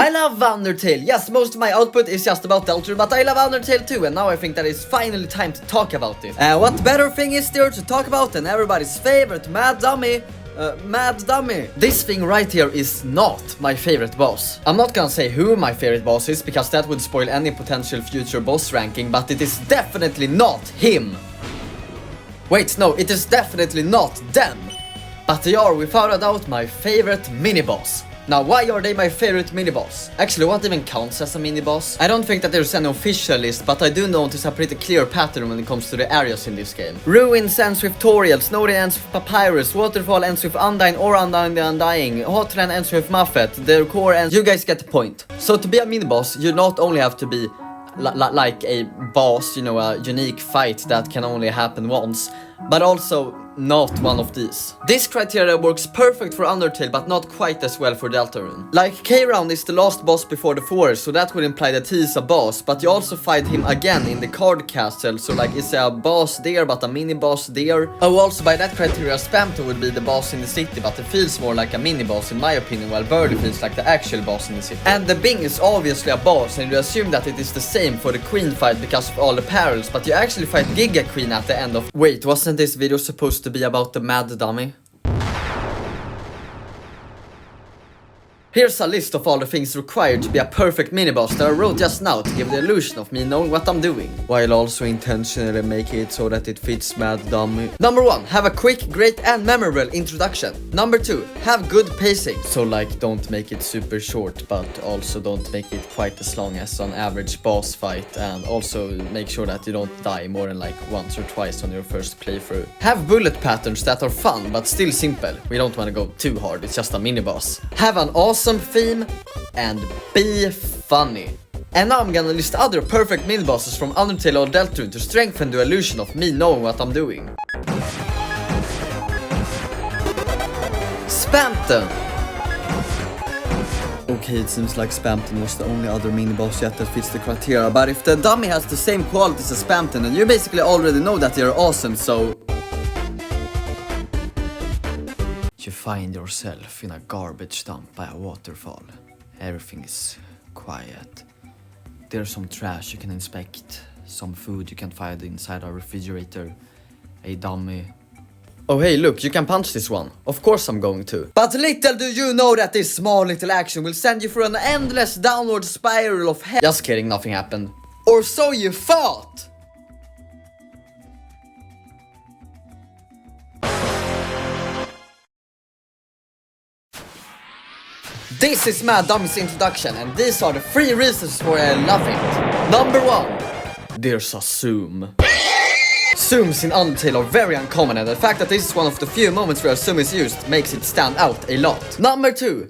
I love Undertale. Yes, most of my output is just about deltarune, but I love Undertale too, and now I think that it's finally time to talk about it. What better thing is there to talk about than everybody's favorite Mad Dummy? This thing right here is not my favorite boss. I'm not gonna say who my favorite boss is, because that would spoil any potential future boss ranking, but it is definitely not him. Wait, no, it is definitely not them. But they are without a doubt my favorite mini-boss. Now, why are they my favorite mini-boss? Actually, what even counts as a mini-boss? I don't think that there's an official list, but I do notice a pretty clear pattern when it comes to the areas in this game. Ruins ends with Toriel, Snowy ends with Papyrus, Waterfall ends with Undyne or Undyne the Undying, Hotland ends with Muffet, the core ends... You guys get the point. So to be a mini-boss, you not only have to be like a boss, you know, a unique fight that can only happen once, but also not one of these. This criteria works perfect for Undertale, but not quite as well for deltarune. Like, K-Round is the last boss before the forest, so that would imply that he is a boss, but you also fight him again in the card castle, so like, is a boss there but a mini boss there? Oh, also by that criteria, Spamton would be the boss in the city, but it feels more like a mini boss in my opinion, while Birdie feels like the actual boss in the city. And the Bing is obviously a boss, and you assume that it is the same for the Queen fight because of all the parallels, but you actually fight Giga Queen at the end of... Wait, wasn't this video supposed to be about the Mad Dummy? Here's a list of all the things required to be a perfect mini-boss that I wrote just now to give the illusion of me knowing what I'm doing, while also intentionally making it so that it fits Mad Dummy. Number 1, have a quick, great and memorable introduction. Number 2, have good pacing. So like, don't make it super short, but also don't make it quite as long as an average boss fight, and also make sure that you don't die more than like once or twice on your first playthrough. Have bullet patterns that are fun but still simple. We don't want to go too hard, it's just a mini-boss. Have an awesome theme and be funny. And now I'm gonna list other perfect mini-bosses from Undertale or deltarune to strengthen the illusion of me knowing what I'm doing. Spamton. Okay, it seems like Spamton was the only other mini-boss yet that fits the criteria, but if the dummy has the same qualities as Spamton, then you basically already know that they're awesome, so... You find yourself in a garbage dump by a waterfall. Everything is quiet. There's some trash you can inspect, some food you can find inside a refrigerator, a dummy. Oh hey, look, you can punch this one. Of course I'm going to. But little do you know that this small little action will send you through an endless downward spiral of hell. Just kidding, nothing happened. Or so you thought! This is Mad Dummy's introduction, and these are the 3 reasons why I love it. Number 1. There's a zoom. Zooms in Undertale are very uncommon, and the fact that this is one of the few moments where a zoom is used makes it stand out a lot. Number 2.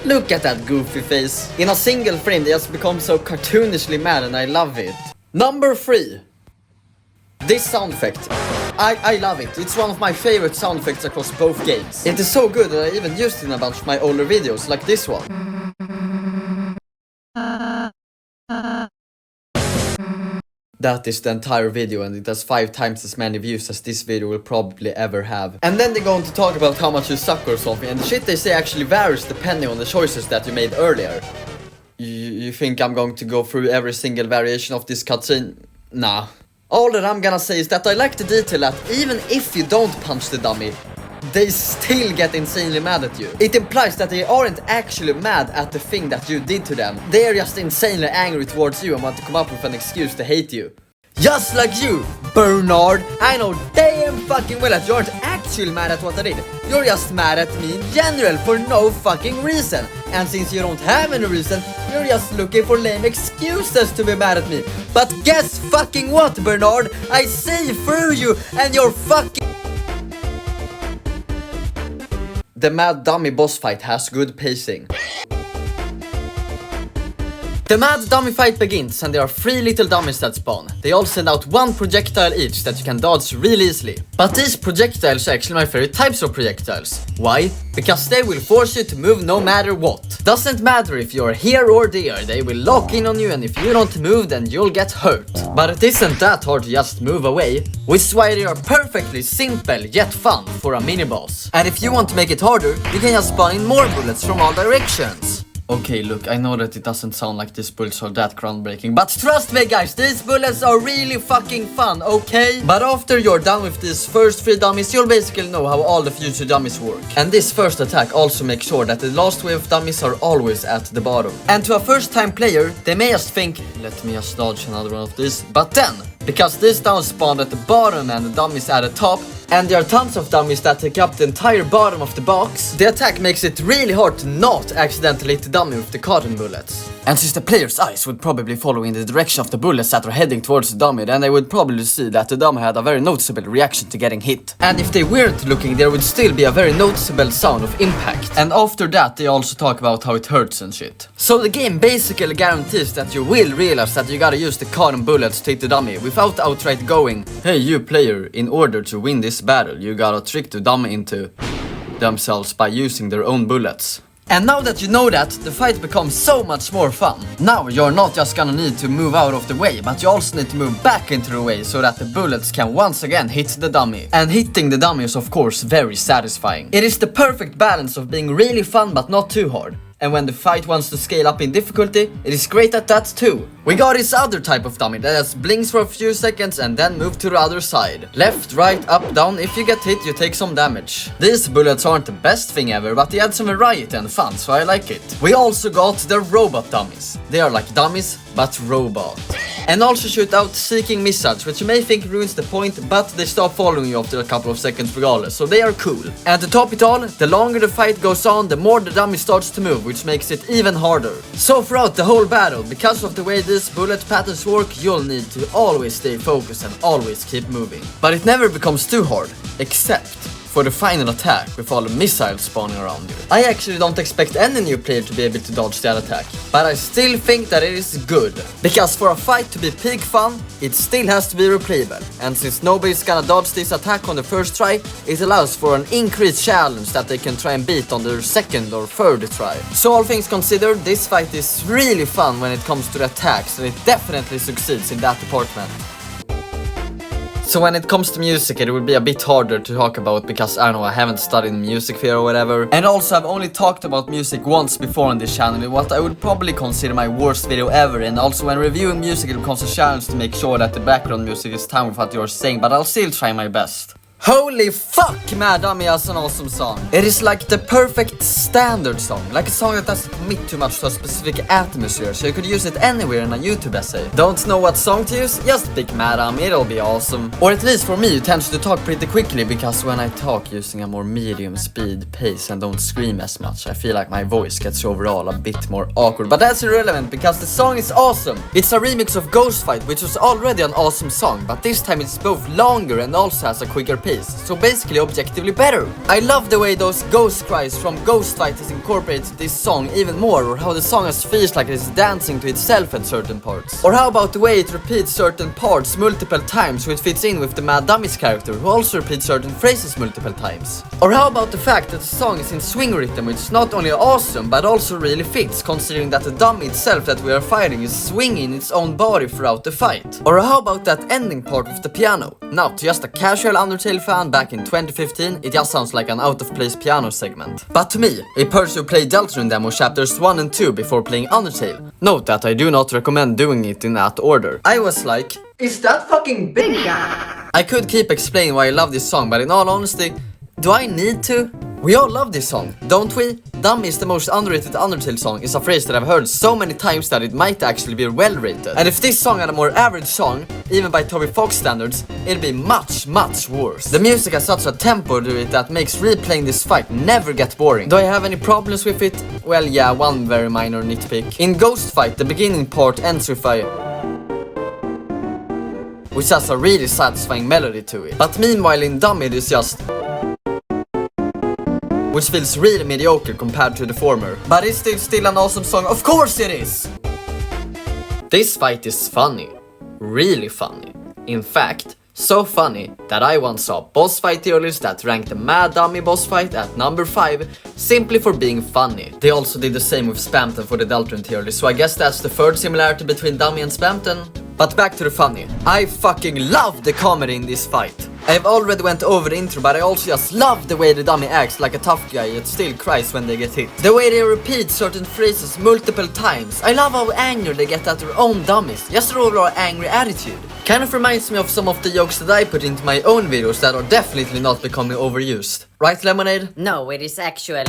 Look at that goofy face. In a single frame they just become so cartoonishly mad, and I love it. Number 3. This sound effect. I love it. It's one of my favorite sound effects across both games. It is so good that I even used it in a bunch of my older videos, like this one. That is the entire video, and it has 5 times as many views as this video will probably ever have. And then they go on to talk about how much you suck or something, and the shit they say actually varies depending on the choices that you made earlier. You think I'm going to go through every single variation of this cutscene? Nah. All that I'm gonna say is that I like the detail that even if you don't punch the dummy, they still get insanely mad at you. It implies that they aren't actually mad at the thing that you did to them. They are just insanely angry towards you and want to come up with an excuse to hate you. Just like you, Bernard. I know damn fucking well that you aren't actually mad at what I did. You're just mad at me in general for no fucking reason. And since you don't have any reason, you're just looking for lame excuses to be mad at me. But guess fucking what, Bernard? I see through you and you're fucking... The Mad Dummy boss fight has good pacing. The mad dummy fight begins and there are 3 little dummies that spawn. They all send out 1 projectile each that you can dodge really easily. But these projectiles are actually my favorite types of projectiles. Why? Because they will force you to move no matter what. Doesn't matter if you're here or there, they will lock in on you, and if you don't move then you'll get hurt. But it isn't that hard to just move away, which is why they are perfectly simple yet fun for a mini boss. And if you want to make it harder, you can just spawn in more bullets from all directions. Okay, look, I know that it doesn't sound like these bullets are that groundbreaking, but trust me guys, these bullets are really fucking fun, okay? But after you're done with these first 3 dummies, you'll basically know how all the future dummies work. And this first attack also makes sure that the last wave of dummies are always at the bottom. And to a first time player, they may just think, let me just dodge another one of these, but then, because these dummies spawned at the bottom and the dummies at the top, and there are tons of dummies that take up the entire bottom of the box, the attack makes it really hard to not accidentally hit the dummy with the cotton bullets. And since the player's eyes would probably follow in the direction of the bullets that are heading towards the dummy, then they would probably see that the dummy had a very noticeable reaction to getting hit. And if they weren't looking, there would still be a very noticeable sound of impact. And after that, they also talk about how it hurts and shit. So the game basically guarantees that you will realize that you gotta use the cotton bullets to hit the dummy without outright going, hey you player, in order to win this battle, you gotta trick the dummy into themselves by using their own bullets. And now that you know that, the fight becomes so much more fun. Now you're not just gonna need to move out of the way, but you also need to move back into the way so that the bullets can once again hit the dummy. And hitting the dummy is of course very satisfying. It is the perfect balance of being really fun but not too hard. And when the fight wants to scale up in difficulty, it is great at that too. We got this other type of dummy that just blinks for a few seconds and then move to the other side. Left, right, up, down. If you get hit, you take some damage. These bullets aren't the best thing ever, but they add some variety and fun, so I like it. We also got the robot dummies. They are like dummies, but robot. And also shoot out seeking missiles, which you may think ruins the point, but they stop following you after a couple of seconds regardless, so they are cool. And to top it all, the longer the fight goes on, the more the dummy starts to move, which makes it even harder. So throughout the whole battle, because of the way these bullet patterns work, you'll need to always stay focused and always keep moving. But it never becomes too hard, except for the final attack with all the missiles spawning around you. I actually don't expect any new player to be able to dodge that attack, but I still think that it is good. Because for a fight to be peak fun, it still has to be replayable. And since nobody's gonna dodge this attack on the first try, it allows for an increased challenge that they can try and beat on their second or third try. So all things considered, this fight is really fun when it comes to the attacks, and it definitely succeeds in that department. So when it comes to music, it will be a bit harder to talk about because I don't know, I haven't studied music theory or whatever. And also I've only talked about music once before on this channel, in what I would probably consider my worst video ever. And also when reviewing music, it becomes a challenge to make sure that the background music is timed with what you're saying, but I'll still try my best. Holy fuck, Mad Dummy has an awesome song. It is like the perfect standard song, like a song that doesn't commit too much to a specific atmosphere, so you could use it anywhere in a YouTube essay. Don't know what song to use? Just pick Mad Dummy, it'll be awesome. Or at least for me, it tends to talk pretty quickly, because when I talk using a more medium speed pace and don't scream as much, I feel like my voice gets overall a bit more awkward. But that's irrelevant, because the song is awesome. It's a remix of Ghost Fight, which was already an awesome song, but this time it's both longer and also has a quicker pace. So basically objectively better. I love the way those ghost cries from Ghost Fight is incorporated this song even more, or how the song has feels like it's dancing to itself at certain parts. Or how about the way it repeats certain parts multiple times, so it fits in with the Mad Dummy's character, who also repeats certain phrases multiple times. Or how about the fact that the song is in swing rhythm, which is not only awesome but also really fits, considering that the dummy itself that we are fighting is swinging its own body throughout the fight. Or how about that ending part with the piano? Now, to just a casual Undertale fan back in 2015, it just sounds like an out-of-place piano segment. But to me, a person who played deltarune demo chapters 1 and 2 before playing Undertale, note that I do not recommend doing it in that order. I was like, is that fucking big? I could keep explaining why I love this song, but in all honesty, do I need to? We all love this song, don't we? Dummy is the most underrated Undertale song is a phrase that I've heard so many times that it might actually be well rated. And if this song had a more average song, even by Toby Fox standards, it'd be much worse. The music has such a tempo to it that makes replaying this fight never get boring. Do I have any problems with it? Well, yeah, one very minor nitpick. In Ghost Fight, the beginning part ends with a which has a really satisfying melody to it. But meanwhile in Dummy it is just, which feels really mediocre compared to the former. But it's still an awesome song, of course it is! This fight is funny. Really funny. In fact, so funny that I once saw boss fight tier lists that ranked the Mad Dummy boss fight at number 5 simply for being funny. They also did the same with Spamton for the deltarune tier list, so I guess that's the third similarity between Dummy and Spamton. But back to the funny. I fucking love the comedy in this fight. I've already went over the intro, but I also just love the way the dummy acts like a tough guy yet still cries when they get hit. The way they repeat certain phrases multiple times. I love how angry they get at their own dummies. Just their overall angry attitude. Kind of reminds me of some of the jokes that I put into my own videos that are definitely not becoming overused. Right, Lemonade? No, it is actually...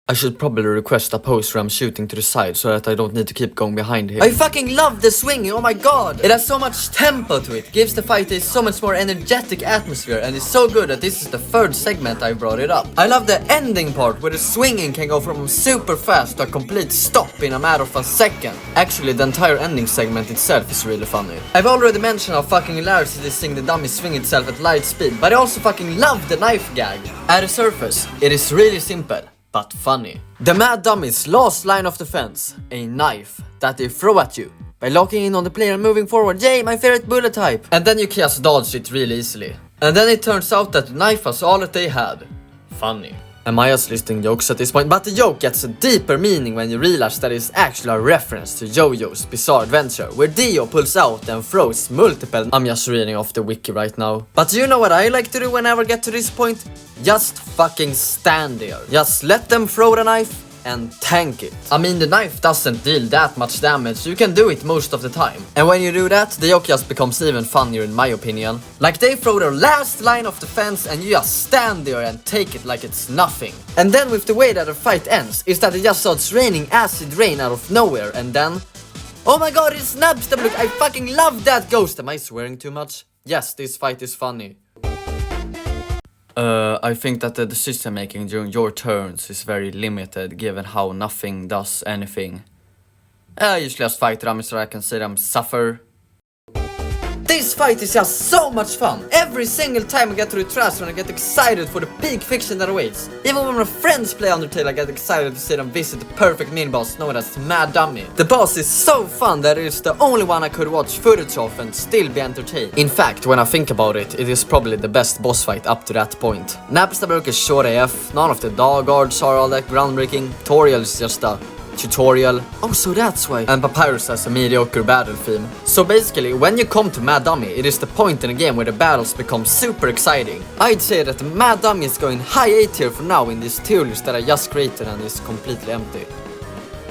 I should probably request a pose where I'm shooting to the side so that I don't need to keep going behind him. I fucking love the swinging, oh my god! It has so much tempo to it, gives the fight a so much more energetic atmosphere, and it's so good that this is the third segment I brought it up. I love the ending part where the swinging can go from super fast to a complete stop in a matter of a second. Actually, the entire ending segment itself is really funny. I've already mentioned how fucking hilarious it is seeing the dummy swing itself at light speed, but I also fucking love the knife gag. At the surface, it is really simple. But funny. The Mad Dummy's last line of defense, a knife that they throw at you by locking in on the player and moving forward. Yay, my favorite bullet type. And then you can just dodge it really easily. And then it turns out that the knife was all that they had. Funny. Am I just listing jokes at this point? But the joke gets a deeper meaning when you realize that it's actually a reference to Jojo's Bizarre Adventure, where Dio pulls out and throws multiple... I'm just reading off the wiki right now. But you know what I like to do whenever I get to this point? Just fucking stand there. Just let them throw the knife and tank it. I mean, the knife doesn't deal that much damage, so you can do it most of the time. And when you do that, the joke just becomes even funnier in my opinion. Like they throw their last line of defense and you just stand there and take it like it's nothing. And then with the way that the fight ends, is that it just starts raining acid rain out of nowhere, and then... Oh my god, it snaps the look. I fucking love that ghost. Am I swearing too much? Yes, this fight is funny. I think that the decision making during your turns is very limited given how nothing does anything. I usually just fight them so I can see them suffer. This fight is just so much fun. Every single time I get to the trash run I get excited for the peak fiction that awaits. Even when my friends play Undertale I get excited to see them visit the perfect mini boss known as Mad Dummy. The boss is so fun that it is the only one I could watch footage of and still be entertained. In fact, when I think about it, it is probably the best boss fight up to that point. Napstabrook is short AF, none of the dog guards are all that groundbreaking, Toriel is just a tutorial. Oh, so that's why. And Papyrus has a mediocre battle theme. So basically, when you come to Mad Dummy, it is the point in the game where the battles become super exciting. I'd say that the Mad Dummy is going high A tier for now in this tier list that I just created and is completely empty.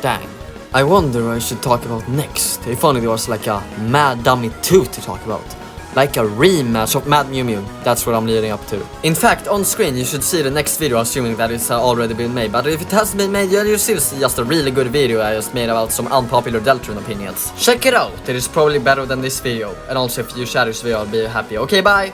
Dang. I wonder what I should talk about next. If only there was like a Mad Dummy 2 to talk about. Like a rematch of Mad Mew Mew. That's what I'm leading up to. In fact, on screen you should see the next video, assuming that it's already been made. But if it hasn't been made yet, you'll still see just a really good video I just made about some unpopular deltarune opinions. Check it out, it is probably better than this video. And also if you share this video I'll be happy. Okay, bye!